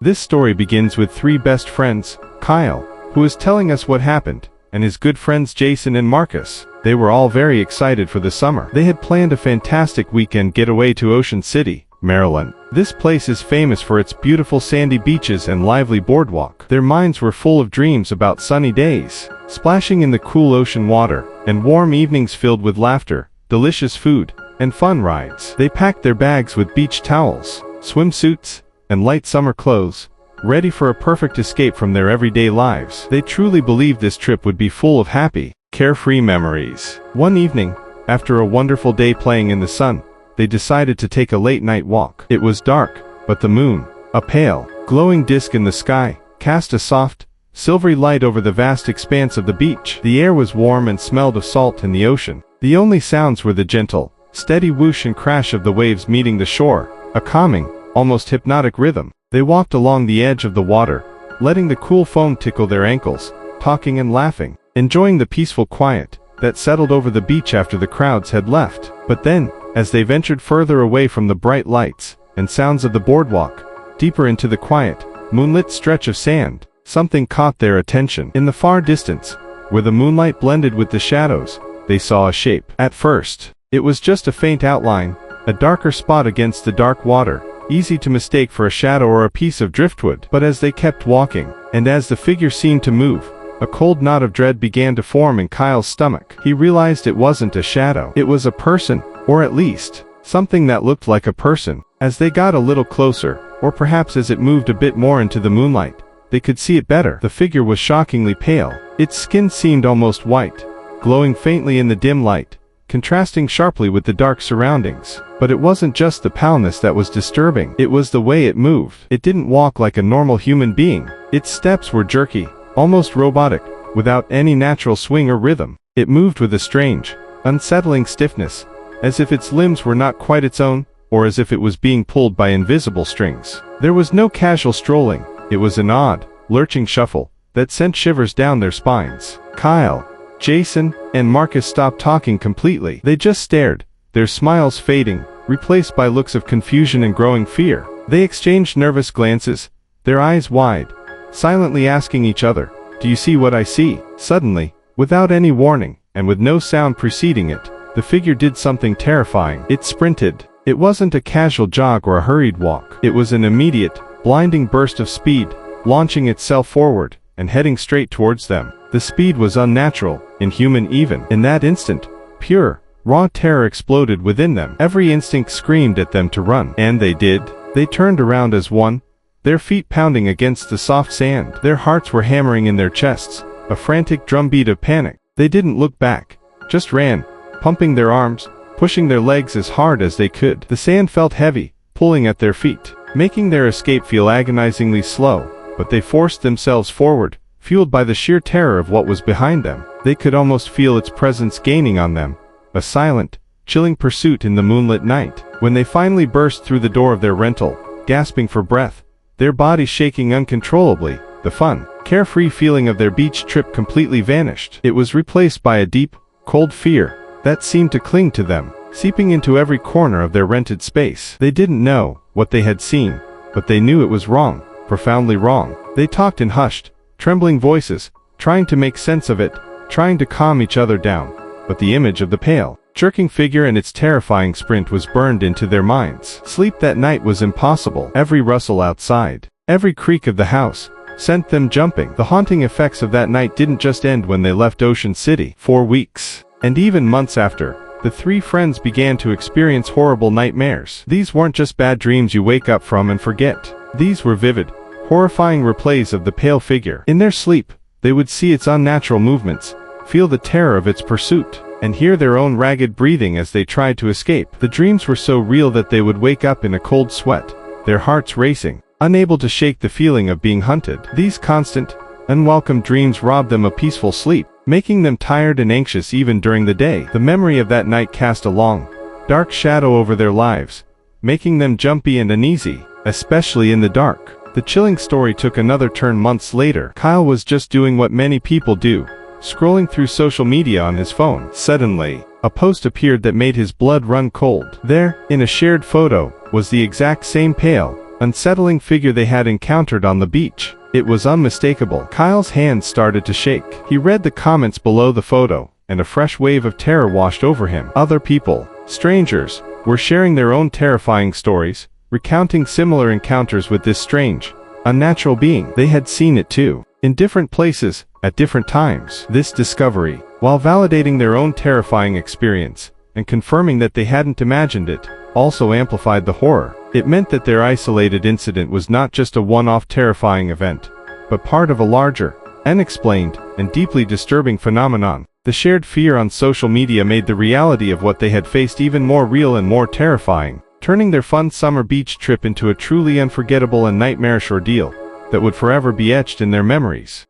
This story begins with three best friends, Kyle, who is telling us what happened, and his good friends Jason and Marcus. They were all very excited for the summer. They had planned a fantastic weekend getaway to Ocean City, Maryland. This place is famous for its beautiful sandy beaches and lively boardwalk. Their minds were full of dreams about sunny days, splashing in the cool ocean water, and warm evenings filled with laughter, delicious food, and fun rides. They packed their bags with beach towels, swimsuits, and light summer clothes, ready for a perfect escape from their everyday lives. They truly believed this trip would be full of happy, carefree memories. One evening, after a wonderful day playing in the sun, they decided to take a late-night walk. It was dark, but the moon, a pale, glowing disk in the sky, cast a soft, silvery light over the vast expanse of the beach. The air was warm and smelled of salt and the ocean. The only sounds were the gentle, steady whoosh and crash of the waves meeting the shore, a calming, almost hypnotic rhythm. They walked along the edge of the water, letting the cool foam tickle their ankles, talking and laughing, enjoying the peaceful quiet that settled over the beach after the crowds had left. But then, as they ventured further away from the bright lights and sounds of the boardwalk, deeper into the quiet, moonlit stretch of sand, something caught their attention. In the far distance, where the moonlight blended with the shadows, they saw a shape. At first, it was just a faint outline, a darker spot against the dark water, easy to mistake for a shadow or a piece of driftwood. But as they kept walking, and as the figure seemed to move, a cold knot of dread began to form in Kyle's stomach. He realized it wasn't a shadow. It was a person, or at least, something that looked like a person. As they got a little closer, or perhaps as it moved a bit more into the moonlight, they could see it better. The figure was shockingly pale. Its skin seemed almost white, glowing faintly in the dim light, contrasting sharply with the dark surroundings. But it wasn't just the paleness that was disturbing. It was the way it moved. It didn't walk like a normal human being. Its steps were jerky, almost robotic, without any natural swing or rhythm. It moved with a strange, unsettling stiffness, as if its limbs were not quite its own, or as if it was being pulled by invisible strings. There was no casual strolling. It was an odd, lurching shuffle that sent shivers down their spines. Kyle, Jason, and Marcus stopped talking completely. They just stared, their smiles fading, replaced by looks of confusion and growing fear. They exchanged nervous glances, their eyes wide, silently asking each other, "Do you see what I see?" Suddenly, without any warning, and with no sound preceding it, the figure did something terrifying. It sprinted. It wasn't a casual jog or a hurried walk. It was an immediate, blinding burst of speed, launching itself forward, and heading straight towards them. The speed was unnatural, inhuman even. In that instant, pure, raw terror exploded within them. Every instinct screamed at them to run. And they did. They turned around as one, their feet pounding against the soft sand. Their hearts were hammering in their chests, a frantic drumbeat of panic. They didn't look back, just ran, pumping their arms, pushing their legs as hard as they could. The sand felt heavy, pulling at their feet, making their escape feel agonizingly slow, but they forced themselves forward, fueled by the sheer terror of what was behind them. They could almost feel its presence gaining on them, a silent, chilling pursuit in the moonlit night. When they finally burst through the door of their rental, gasping for breath, their bodies shaking uncontrollably, the fun, carefree feeling of their beach trip completely vanished. It was replaced by a deep, cold fear that seemed to cling to them, seeping into every corner of their rented space. They didn't know what they had seen, but they knew it was wrong, profoundly wrong. They talked in hushed, trembling voices, trying to make sense of it, trying to calm each other down, but the image of the pale, jerking figure and its terrifying sprint was burned into their minds. Sleep that night was impossible. Every rustle outside, every creak of the house, sent them jumping. The haunting effects of that night didn't just end when they left Ocean City. For weeks, and even months after, the three friends began to experience horrible nightmares. These weren't just bad dreams you wake up from and forget. These were vivid, horrifying replays of the pale figure. In their sleep, they would see its unnatural movements, feel the terror of its pursuit, and hear their own ragged breathing as they tried to escape. The dreams were so real that they would wake up in a cold sweat, their hearts racing, unable to shake the feeling of being hunted. These constant, unwelcome dreams robbed them of peaceful sleep, making them tired and anxious even during the day. The memory of that night cast a long, dark shadow over their lives, making them jumpy and uneasy, especially in the dark. The chilling story took another turn months later. Kyle was just doing what many people do, scrolling through social media on his phone. Suddenly, a post appeared that made his blood run cold. There, in a shared photo, was the exact same pale, unsettling figure they had encountered on the beach. It was unmistakable. Kyle's hands started to shake. He read the comments below the photo, and a fresh wave of terror washed over him. Other people, strangers, were sharing their own terrifying stories, recounting similar encounters with this strange, unnatural being. They had seen it too, in different places, at different times. This discovery, while validating their own terrifying experience, and confirming that they hadn't imagined it, also amplified the horror. It meant that their isolated incident was not just a one-off terrifying event, but part of a larger, unexplained, and deeply disturbing phenomenon. The shared fear on social media made the reality of what they had faced even more real and more terrifying, turning their fun summer beach trip into a truly unforgettable and nightmarish ordeal that would forever be etched in their memories.